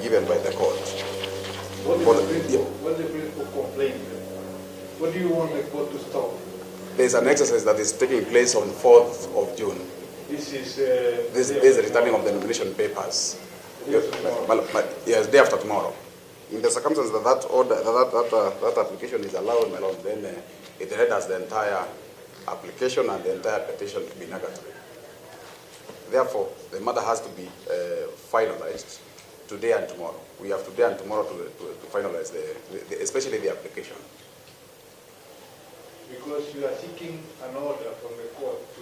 given by the court. What is the principal complaint? What do you want the court to stop? There's an exercise that is taking place on 4th of June. This is the returning of the nomination papers. Yes, day after tomorrow. In the circumstances that application is allowed, my lord, then it renders the entire application and the entire petition to be nugatory. Therefore, the matter has to be finalized today and tomorrow. We have today and tomorrow to finalize especially the application. Because you are seeking an order from the court to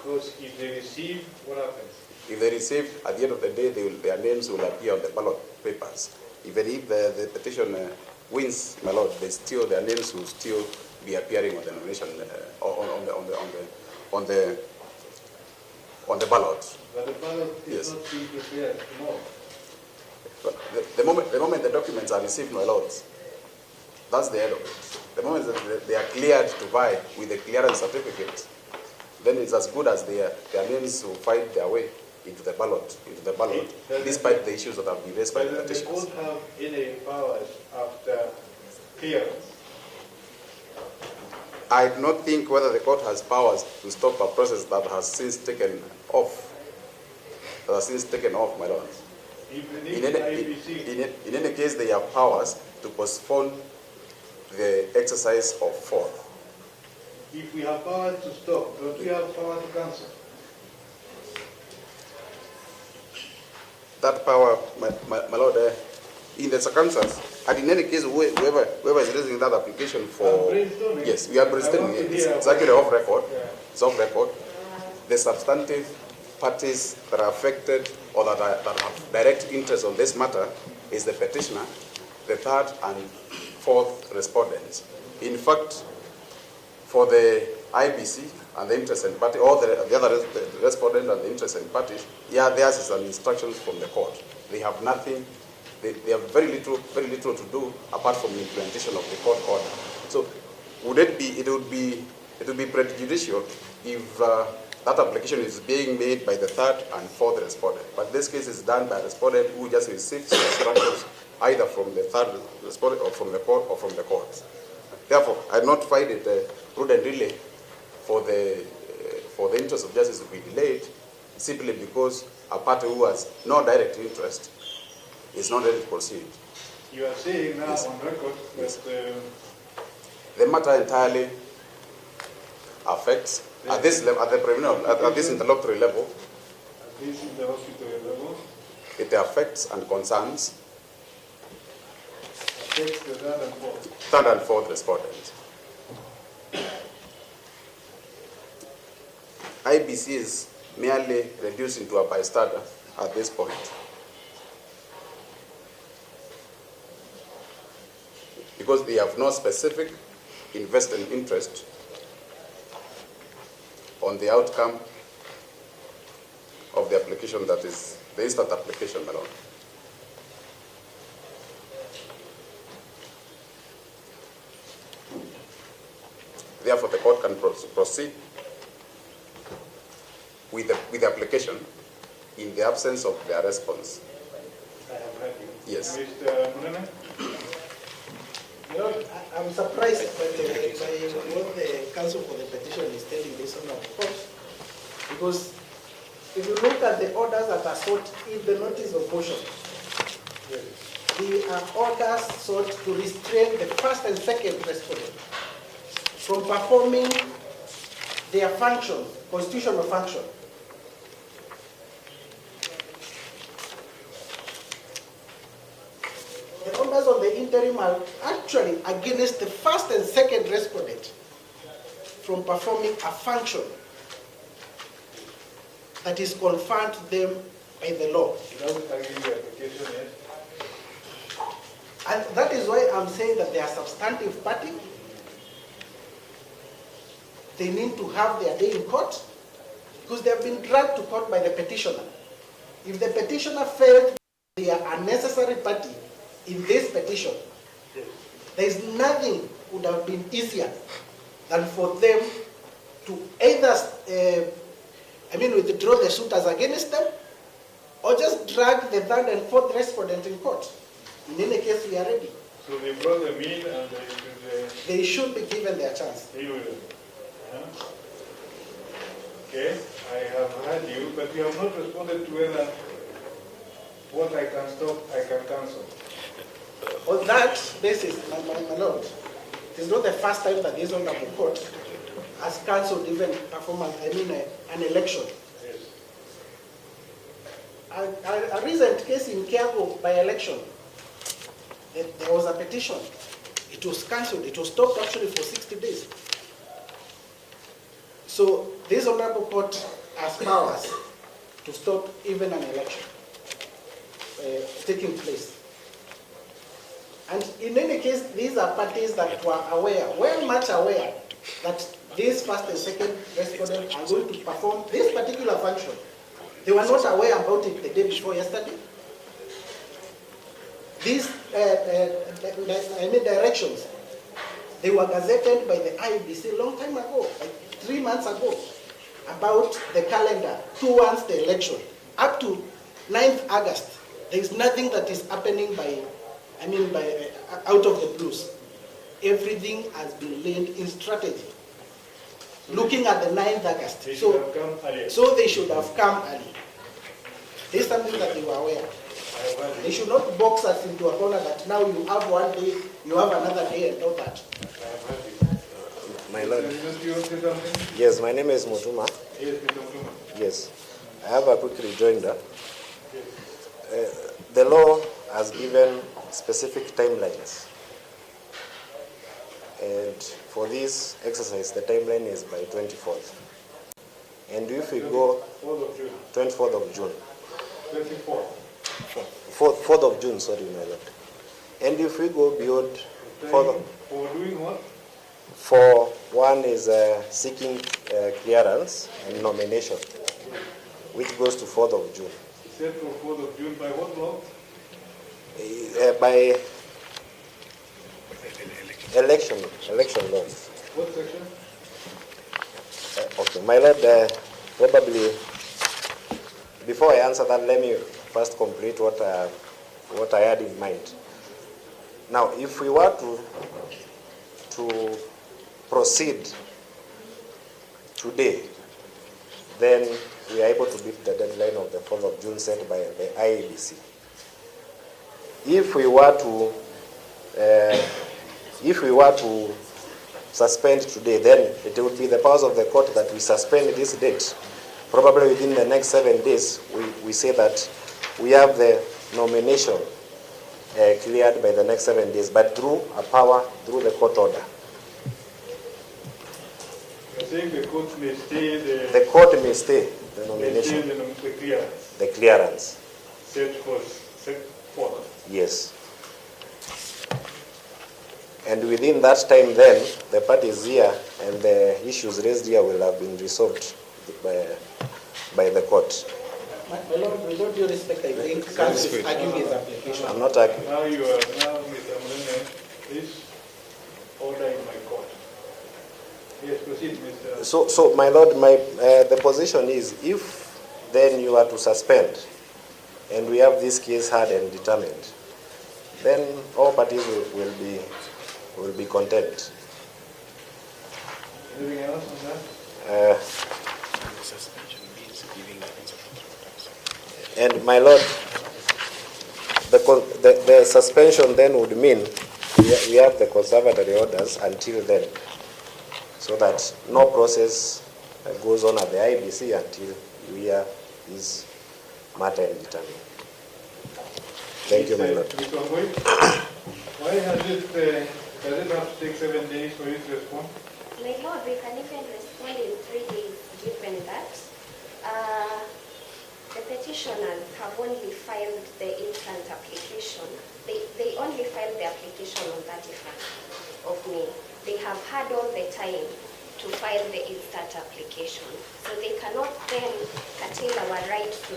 because if they receive, what happens? If they receive, at the end of the day, their names will appear on the ballot papers. Even if the petition wins, my lord, their names will still be appearing on the nomination on the ballot. But the ballot is not being prepared tomorrow. But the moment the documents are received, my lords, that's the end of it. The moment that they are cleared to buy with the clearance certificate, then it's as good as their names will find their way into the ballot, despite the issues that have been raised by the petitioners. Does the court have any powers after clearance? I do not think whether the court has powers to stop a process that has since taken off. My lord. In any case, they have powers to postpone the exercise of 4th. If we have power to stop, don't we have power to cancel? That power, my lord, in the circumstance, and in any case, whoever is raising that application for... Yes, we are brainstorming. It's actually off record. Yeah. It's off record. The substantive parties that are affected or that have direct interest on this matter is the petitioner, the 3rd and 4th respondents. In fact, for the IBC and the interested party, or the other respondent and the interested parties, yeah, theirs is an instruction from the court. They have nothing, they have very little to do apart from the implementation of the court order. So, it would be prejudicial if that application is being made by the 3rd and 4th respondent. But this case is done by a respondent who just receives instructions either from the 3rd respondent or from the court or from the courts. Therefore, I do not find it prudent really for the interest of justice to be delayed simply because a party who has no direct interest is not ready to proceed. You are saying now on record that the matter entirely affects at this level, at this interlocutory level. At this interlocutory level, it affects and concerns the 3rd and 4th respondents. IBC is merely reduced into a bystander at this point. Because they have no specific invested interest on the outcome of the application, that is the instant application alone. Therefore, the court can proceed with the application in the absence of their response. I have heard you. Yes. Mr. Munene? You know, I'm surprised by what the counsel for the petition is telling this on the court, because if you look at the orders that are sought in the notice of motion, the orders sought to restrain the 1st and 2nd respondent from performing their function, constitutional function. The orders of the interim are actually against the 1st and 2nd respondent from performing a function that is conferred to them by the law. And that is why I'm saying that they are substantive party. They need to have their day in court because they have been dragged to court by the petitioner. If the petitioner felt they are a necessary party in this petition, There is nothing would have been easier than for them to either, withdraw the suitors against them, or just drag the third and fourth respondent in court. In any case, we are ready. So they brought them in and they should be given their chance. They will. Okay, I have heard you, but you have not responded to whether what I can stop, I can cancel. On that basis, my lord, it is not the first time that this honorable court has cancelled even an election. Yes. A recent case in Kiago by election, there was a petition. It was cancelled. It was stopped actually for 60 days. So this honorable court has powers to stop even an election taking place. And in any case, these are parties that were aware, well much aware, that these first and second respondents are going to perform this particular function. They were not aware about it the day before yesterday. These directions, they were gazetted by the IBC a long time ago, like 3 months ago, about the calendar towards the election. Up to 9th August, there is nothing that is happening out of the blues. Everything has been laid in strategy. Looking at the 9th August. So they should have come early. This is something that they were aware. They should not box us into a corner that now you have one day, you have another day, and all that. My lord. Yes, my name is Mutuma. Yes, Mr. Mutuma. Yes. I have a quick rejoinder. The law has given specific timelines. And for this exercise, the timeline is by 24th. And if we go 24th of June. 4th of June, sorry, my lord. And if we go beyond 4th of... For doing what? For one is seeking clearance and nomination, which goes to 4th of June. Set for 4th of June by what law? By election laws. What section? Okay, my lord, probably before I answer that, let me first complete what I had in mind. Now, if we were to proceed today, then we are able to beat the deadline of the 4th of June set by the IEBC. If we were to suspend today, then it would be the powers of the court that we suspend this date. Probably within the next 7 days, we say that we have the nomination cleared by the next 7 days, but through a power, through the court order. You're saying the court may stay the court may stay the nomination. The clearance. The clearance. Set for. Yes. And within that time then, the parties here and the issues raised here will have been resolved by the court. My lord, with all due respect, I think counsel is arguing his application. I'm not arguing. Now you are, Mr. Mulene, this order in my court. Yes, proceed, Mr. So my lord, the position is, if then you are to suspend, and we have this case heard and determined, then all parties will be content. Anything else on that? And my lord, the suspension then would mean we have the conservatory orders until then, so that no process goes on at the IBC until we hear this matter and determine. Thank you, my lord. Mr. Wangui, why does it have to take 7 days for you to respond? My lord, we can even respond in 3 days, given that the petitioners have only filed the instant application. They only filed the application on 31st of May. They have had all the time to file the instant application. So they cannot then curtail our right to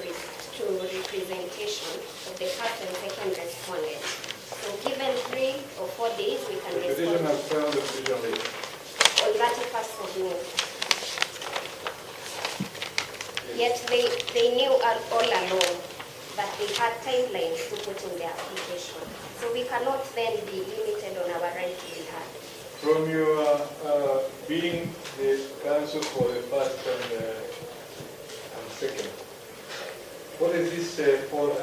representation of the first and second respondent. So given 3 or for 4 days, we can The petition respond has filed the petition late. on 31st of May. Yet they knew all along that they had timelines to put in their application. So we cannot then be limited on our right to be heard. From your being the council for the first and second, what is this 4th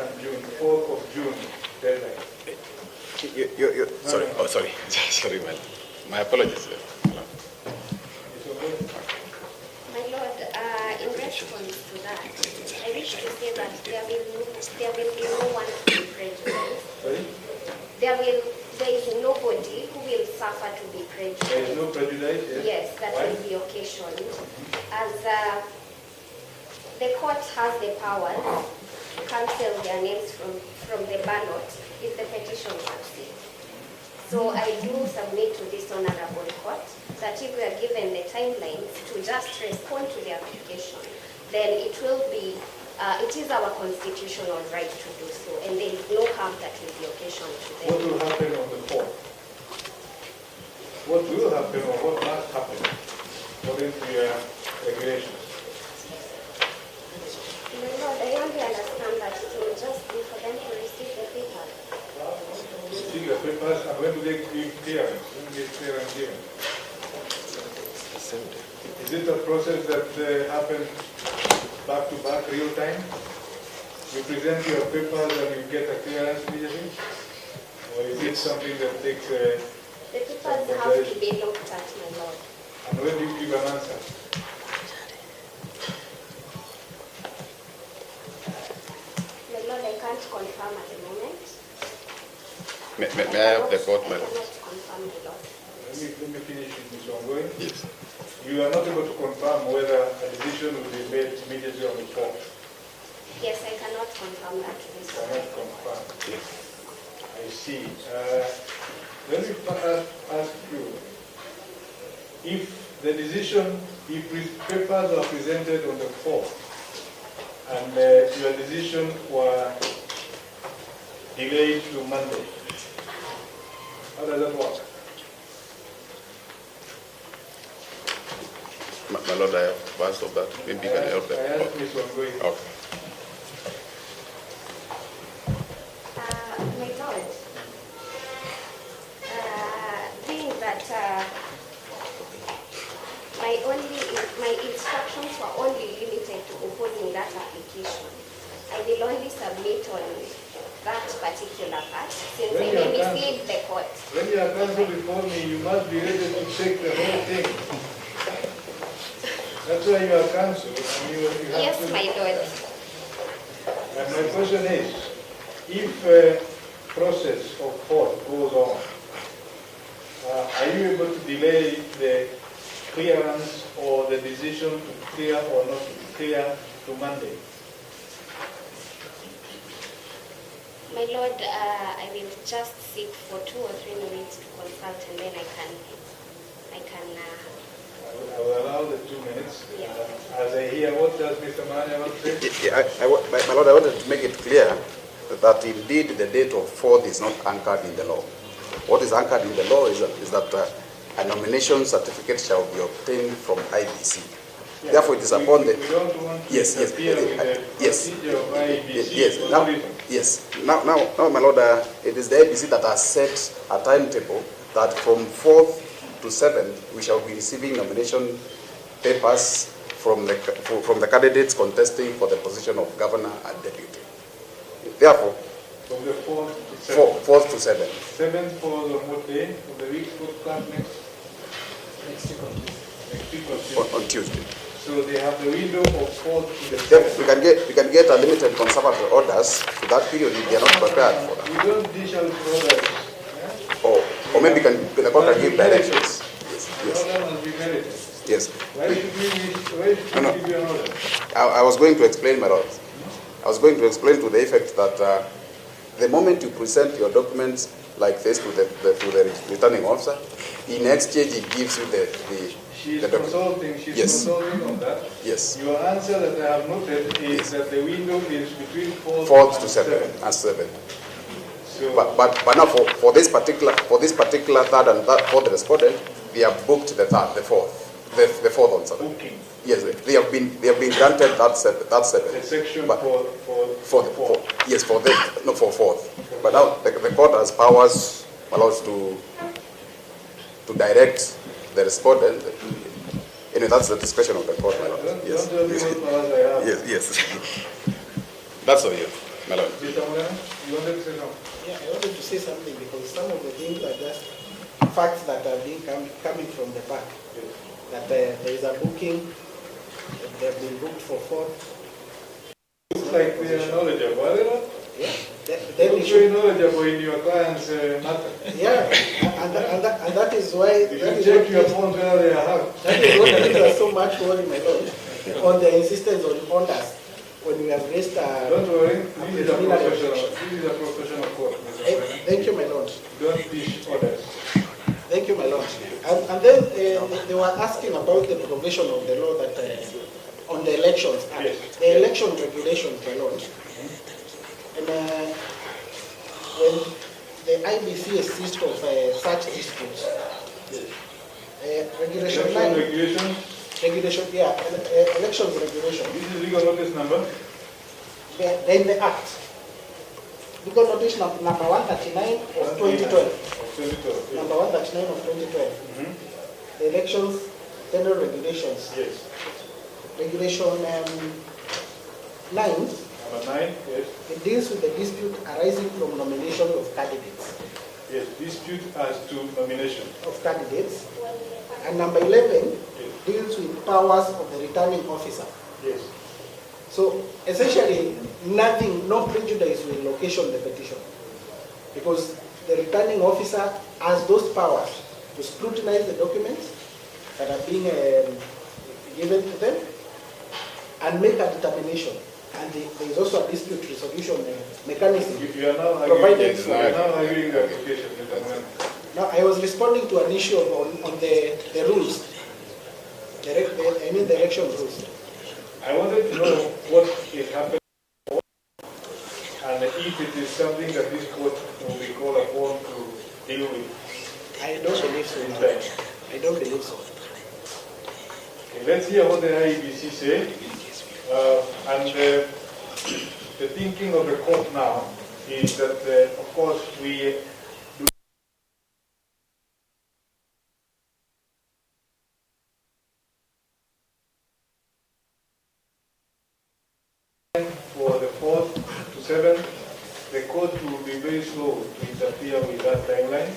of June deadline? Sorry, oh sorry, sorry, my apologies. It's okay. My Lord, in response to that, I wish to say that there will be no one to be prejudiced. Sorry? There is nobody who will suffer to be prejudiced. There is no prejudice? Yes, that Why? will be occasioned. As the court has the power to cancel their names from the ballot if the petition succeeds. So I do submit to this honorable court that if we are given the timelines to just respond to the application, then it will be, it is our constitutional right to do so, and there is no harm that will be occasioned to them. What will happen on the 4th? What will happen or what must happen according to your regulations? My Lord, I only understand that it will just be for them to receive the paper. See the papers, and when do they give clearance? When do they clearance given? Is it a process that happens back to back, real time? You present your papers and you get a clearance immediately? Or is it something that takes The papers have to be looked at, my Lord. and when do you give an answer? My Lord, I can't confirm at the moment. May I have the court, I madam? cannot confirm, my Lord. Let me finish with this one going. Yes. You are not able to confirm whether a decision will be made immediately on the 4th. Yes, I cannot confirm that to this Cannot point. confirm. Yes. I see. Let me ask you, if the decision, if papers are presented on the 4th, and your decision were delayed to Monday, how does that work? My Lord, I have advice of that. Maybe you can help them. I asked Ms. Wangui. Okay. My Lord, being that my instructions were only limited to opposing that application, I will only submit on that particular part since I may mislead the court. When you are counsel before me, you must be ready to take the whole thing. That's why you are counsel. And you have Yes, to, my Lord. And my question is, if a process of court goes on, are you able to delay the clearance or the decision to clear or not to clear to Monday? My Lord, I will just seek for 2 or 3 minutes to consult, and then I can. I will allow the 2 minutes. Yes. As I hear, what does Mr. Mane want to say? My Lord, I wanted to make it clear that indeed the date of 4th is not anchored in the law. What is anchored in the law is that a nomination certificate shall be obtained from IBC. Yeah. Therefore, it is upon the... We don't want to Yes, yes, interfere with the yes, procedure of IBC. yes. for Now, no reason. yes. Now, my Lord, it is the IBC that has set a timetable that from 4th to 7th we shall be receiving nomination papers from the candidates contesting for the position of governor and deputy. Therefore, From the 4th to 7th. 4th to 7th. 7th falls on what day of the week? What comes next? Next week on this. Next week on Tuesday. On Tuesday. So they have the window of 4th to the Then 7th. we can get a limited conservatory orders to that period if they are not prepared for that. We don't dish out orders. Yeah? Or maybe the court can give directions. Yes, yes, Order must be merited. yes. Why should we No. give you an order? I was going to explain, my Lord. I was going to explain to the effect that the moment you present your documents like this to the returning officer, in exchange he gives you She's the document. consulting. She's Yes. consulting on that. Yes. Your answer that I have noted is Yes. that the window is between 4th, 4th to and 7th. And 7th. So But now for this particular third and fourth respondent, they have booked the fourth on Saturday. Booking. Yes, they have been granted that seven. The section but for fourth. But now the court has powers allows to direct the respondent. Anyway, that's the discretion of the court. Yes. Don't tell me what powers I have. Yes. That's all. Yeah, my lord. Mr. Moreno, you wanted to say something? Yeah, I wanted to say something because some of the things are just facts that are being coming from the back. Yes. That there is a booking, they have been booked for 4. Looks like they are knowledgeable, are they not? Yeah. They Then look very knowledgeable in your client's matter. yeah, and that is why. You should check your phones whether they are hacked. That is what gives us so much worry, my lord, on the insistence on orders when we have raised Don't worry, this is a professional court. Thank you, my lord. Don't dish orders. Thank you, my lord. And then they were asking about the provision of the law that on the elections, Yes. the election regulations, my lord. And when the IBC assists of such disputes, regulation Election 9, regulation. elections regulation, This is legal notice number. they're in the Act. Legal notice number 139 of 2012. Of 2012. Number 139 of 2012. Mm-hmm. The elections general regulations. Yes. Regulation 9, Number 9, yes. it deals with the dispute arising from nomination of candidates. Yes, dispute as to nomination. And number 11 Yes. deals with powers of the returning officer. Yes. So essentially, no prejudice will location the petition, because the returning officer has those powers to scrutinize the documents that are being given to them and make a determination. And there is also a dispute resolution mechanism. You are now Provided arguing the application. Now, I was responding to an issue on the rules, the election rules. I wanted to know what is happening and if it is something that this court will be called upon to deal with. I don't believe so. In fact. I don't believe so. Okay, let's hear what the IEBC say. The thinking of the court now is that, of course, we do for the 4th to 7th, the court will be very slow to interfere with that timeline.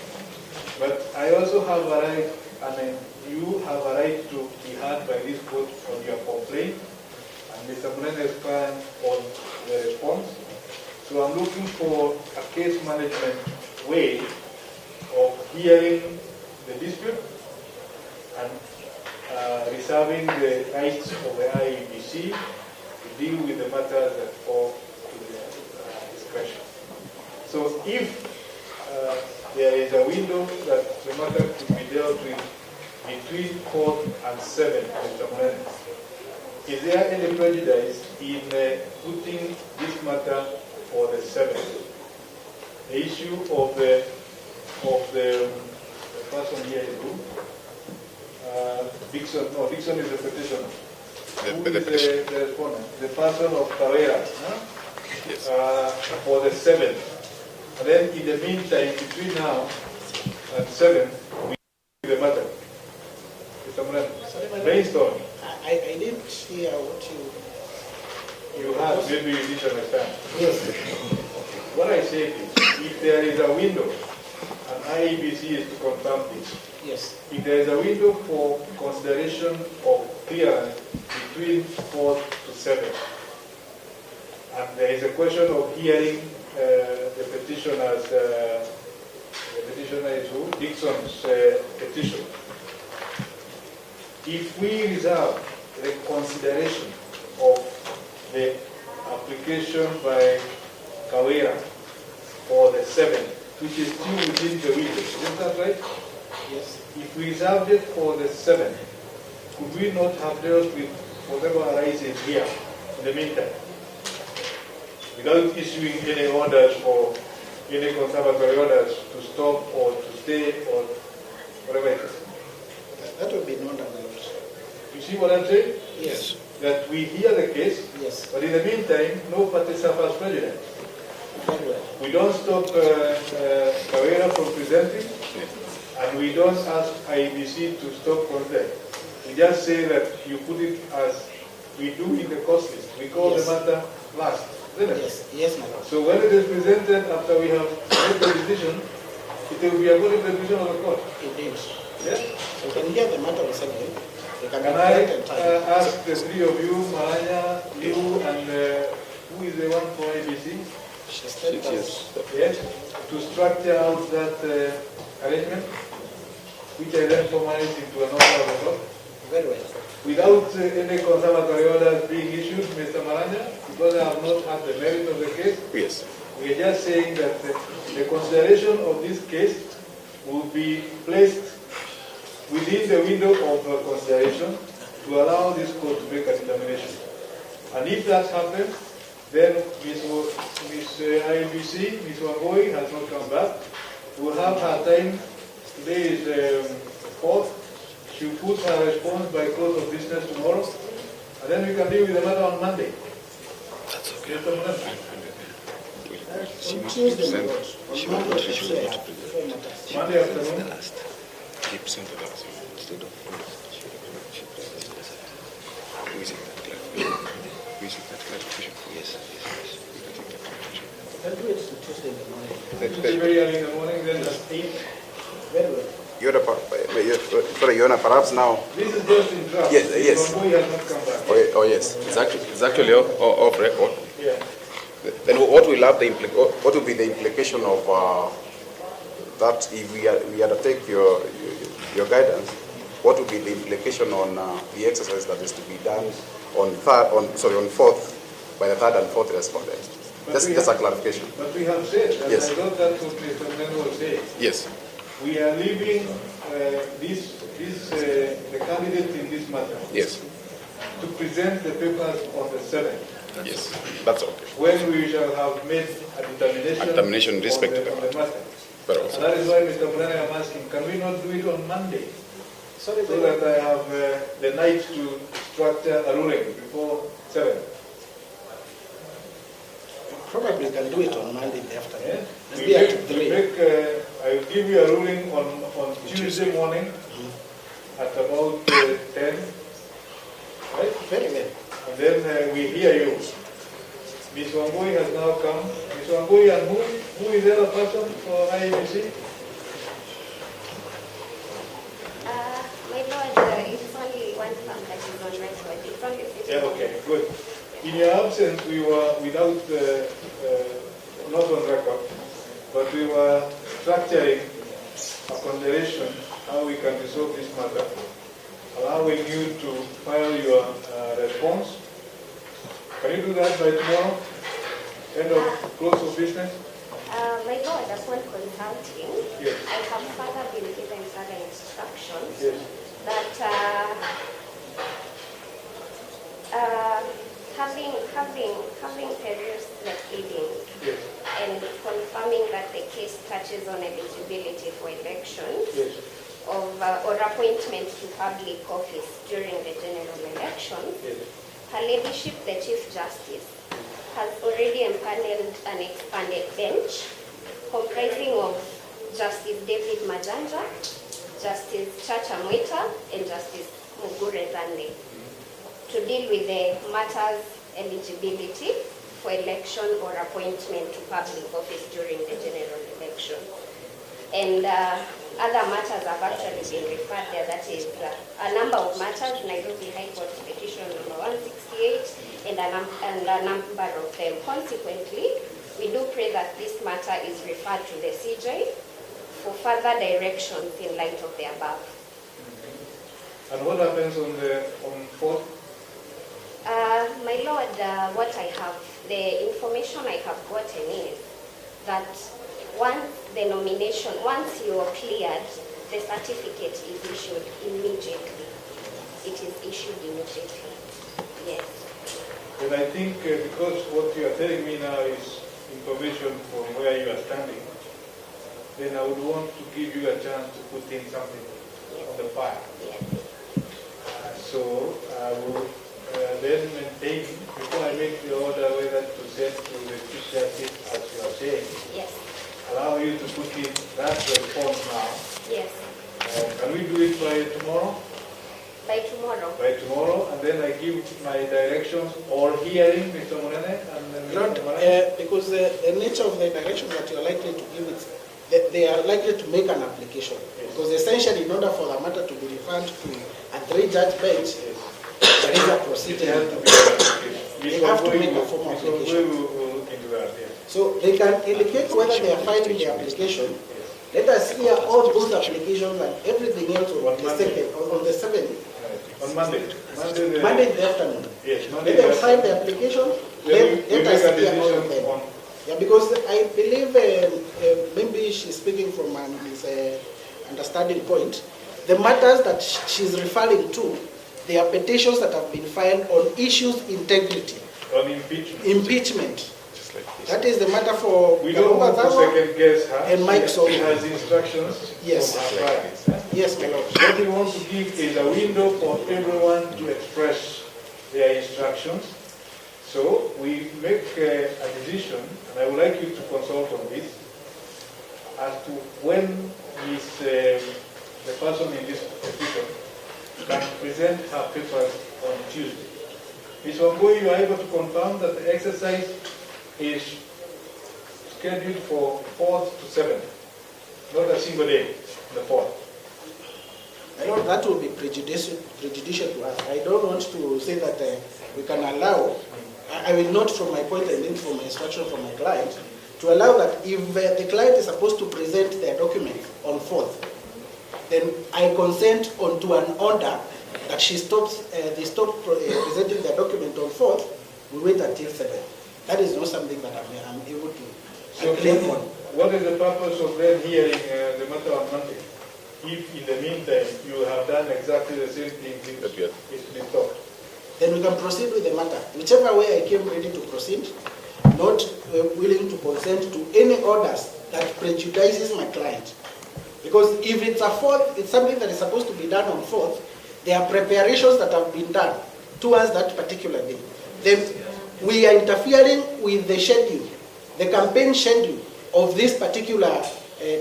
But I also have a right, and you have a right to be heard by this court on your complaint, and Mr. Munene's client on the response. So I'm looking for a case management way of hearing the dispute and reserving the rights of the IEBC to deal with the matters that fall to their discretion. So if there is a window that the matter could be dealt with between 4th and 7th, Mr. Munene, is there any prejudice in putting this matter for the 7th? The issue of the person here is who? Dixon. No, Dixon is the petitioner. Who is the respondent? The person of Kawira. Huh? Yes. For the 7th. And then in the meantime, between now and 7th, we do the matter. Mr. Munene, brainstorm. I didn't hear what You have, maybe you didn't understand. Yes. What I said is, if there is a window, and IEBC is to confirm this, Yes. if there is a window for consideration of clearance between 4th to 7th, and there is a question of hearing the petitioner's, the petitioner is who? Dixon's petition. If we reserve the consideration of the application by Kawira for the 7th, which is still within the window, isn't that right? Yes. If we reserved it for the 7th, could we not have dealt with whatever arises here in the meantime, without issuing any orders for any conservatory orders to stop or to stay or whatever it is. That will be known about. You see what I'm saying? Yes. That we hear the case, Yes. but in the meantime, no party suffers prejudice. Very well. We don't stop Kawira from presenting, and we don't ask IEBC to stop consent. We just say that you put it as we do in the cost list. We call Yes. the matter last, isn't it? Yes. Yes, my lord. So when it is presented after we have made the decision, it will be a good interpretation of the court. It is. Yes? You can hear the matter with something. You can Can I time. ask the three of you, Maranya, you, and who is the one for IEBC? She said that. Yes, to structure out that arrangement, which I then formalize into an order of the court. Very well. Without any conservatory orders being issued, Mr. Maranya, because I have not had the merit of the case, Yes. we are just saying that the consideration of this case will be placed within the window of consideration to allow this court to make a determination. And if that happens, then Ms. IBC, Ms. Wangoi has not come back. We'll have her time. Today is 4th. She'll put her response by close of business tomorrow. And then we can deal with the matter on Monday. That's okay. Yes, Madam. On Tuesday, my lord. On Monday, before matters. Monday afternoon. I'll do it on Tuesday in the morning. Tuesday very early in the morning, then at 8. Very well. Your Honor, perhaps now. This is just in draft. Yes, yes. Wangoi has not come back. Oh yes, it's actually off record. Yeah. Then what will be the implication of that if we undertake your guidance? What will be the implication on the exercise that is to be done on 4th by the 3rd and 4th respondent? Just a clarification. But we have said, and Yes. I thought that's what Mr. Menu was saying. Yes. We are leaving the candidate in this matter Yes. to present the papers on the 7th, Yes. That's okay. when we shall have made a determination in respect to on the matter. But And that is why, Mr. Brunei, I'm asking, can we not do it on Monday? Sorry, So that I have the night to structure a ruling before 7. probably can do it on Monday in the afternoon. Yeah? Let's We be at make, 3. I will give you a ruling on Tuesday morning at about 10. Right? Very well. And then we hear you. Ms. Wangoi has now come. Ms. Wangoi, and who is the other person for IEBC? My lord, it's only one firm that is on record. It's only Yeah, okay, good. In your absence, we were without, not on record, but we were structuring a consideration how we can resolve this matter, allowing you to file your response. Can you do that by tomorrow? End of close of business? My lord, upon consulting, Yes. I have further been given further instructions Yes. that having perused the pleading Yes. and confirming that the case touches on eligibility for elections Yes. or appointment to public office during the general elections, Yes. Her Ladyship, the Chief Justice, has already empaneled an expanded bench comprising of Justice David Majanja, Justice Chacha Mwita, and Justice Mugure Zande to deal with the matters eligibility for election or appointment to public office during the general election. And other matters have actually been referred there. That is a number of matters, Nairobi High Court petition number 168, and a number of them. Consequently, we do pray that this matter is referred to the CJ for further directions in light of the above. And what happens on 4th? My lord, what I have, the information I have gotten is that once the nomination, once you are cleared, the certificate is issued immediately. It is issued immediately. Yes. And I think because what you are telling me now is information from where you are standing, then I would want to give you a chance to put in something on the file. So I will then maintain, before I make the order whether to send to the Chief Justice, as you are saying, Yes. allow you to put in that response now. Yes. Can we do it by tomorrow? By tomorrow. By tomorrow, and then I give my directions or hearing, Mr. Morene, and then Not, Mr. Morene. because the nature of the directions that you are likely to give is they are likely to make an application. Yes. Because essentially, in order for the matter to be referred to a three-judge bench, there is a procedure. They have to make a formal application. Will look into that, yes. So they can indicate whether they are filing the application. Let us hear all those applications and everything else on the second, on the 7th. On Monday. Monday in the afternoon. Yes, Monday. Let them file the application. Let us hear all of them. Yeah, because I believe maybe she's speaking from an understanding point. The matters that she's referring to, they are petitions that have been filed on issues integrity. On impeachment. Impeachment. That is the matter for We don't want to second guess her. and Mike She Soli. has instructions Yes. from her clients. Yes, my lord. What we want to give is a window for everyone to express their instructions. So we make a decision, and I would like you to consult on this, as to when is the person in this petition can present her papers on Tuesday. Ms. Wangui, you are able to confirm that the exercise is scheduled for 4th to 7th, not a single day, the 4th. I know that will be prejudicial to us. I don't want to say that we can allow, I will not from my point and then from my instruction from my client, to allow that if the client is supposed to present their document on 4th, then I consent onto an order that they stop presenting their document on 4th, we wait until 7th. That is not something that I'm able to agree on. What is the purpose of then hearing the matter on Monday? If in the meantime you have done exactly the same thing, it's been stopped. Then we can proceed with the matter. Whichever way I came ready to proceed, not willing to consent to any orders that prejudices my client. Because if it's a 4th, it's something that is supposed to be done on 4th, there are preparations that have been done towards that particular day. Then we are interfering with the schedule, the campaign schedule of this particular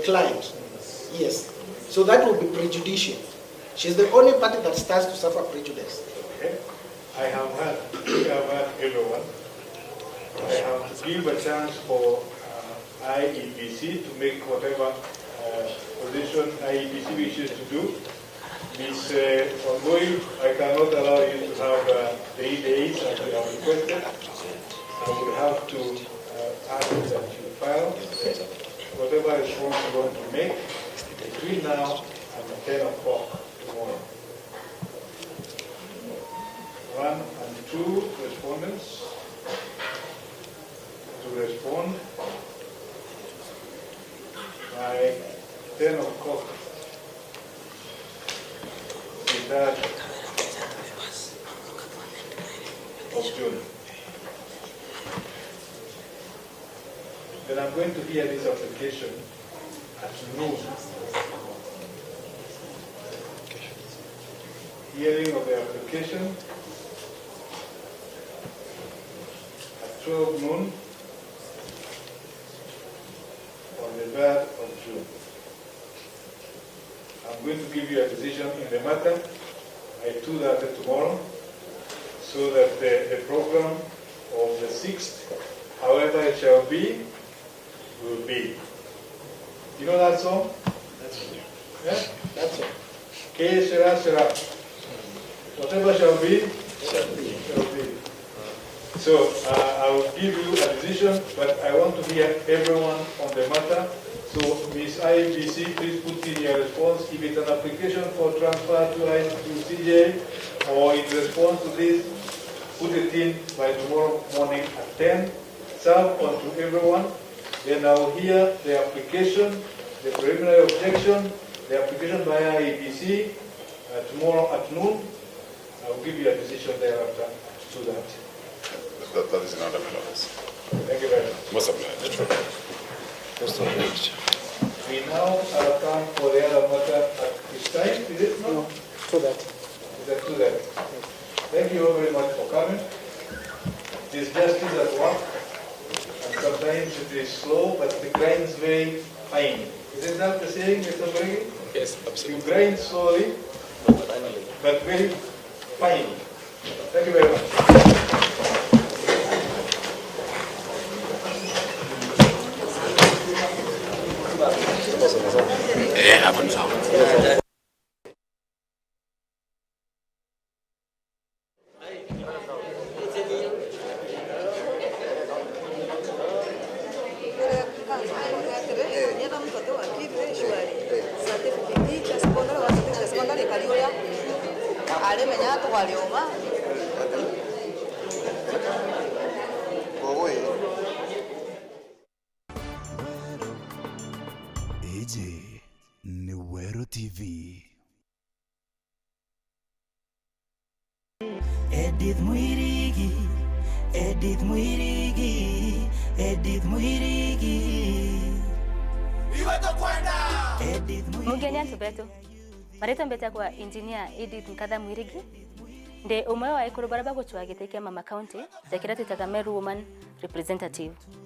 client. Yes. So that will be prejudicial. She's the only party that stands to suffer prejudice. Okay. we have had everyone. I have to give a chance for IEBC to make whatever position IEBC wishes to do. This ongoing, I cannot allow you to have 3 days as you have requested. I will have to ask that you file whatever response you want to make between now and 10 o'clock tomorrow. 1 and 2 respondents to respond by 10 o'clock. The 3rd of June. Then I'm going to hear this application at noon. Hearing of the application at 12 noon on the 3rd of June. I'm going to give you a decision in the matter. I do that tomorrow, so that the program of the 6th, however it shall be, will be. You know that song? That's it. Yeah? That's it. Que sera, sera. Whatever shall be, Shall be. shall be. So I will give you a decision, but I want to hear everyone on the matter. So Ms. IBC, please put in your response. If it's an application for transfer to CJ, or in response to this, put it in by tomorrow morning at 10. Serve on to everyone. Then I will hear the application, the preliminary objection, the application by IBC tomorrow at noon. I will give you a decision thereafter to that. That is in order, my lords. Thank you very much. Most obliged. Most obliged. We now come for the other matter at this time, is it not? No, so that. Is that to that? Thank you very much for coming. This justice at work, and sometimes it is slow, but the grind is very fine. Isn't that the saying, Mr. Brady? Yes, absolutely. You grind slowly, but very fine. Thank you very much. Meru TV. Edith Mwirigi, Edith Mwirigi, Edith Mwirigi. Mugeni atubetu. Marita mbeta kwa engineer Edith Nkatha Mwirigi. Nde umwe wa ikuru baraba guchwa giteke mama county. Jakira titaka Meru woman representative.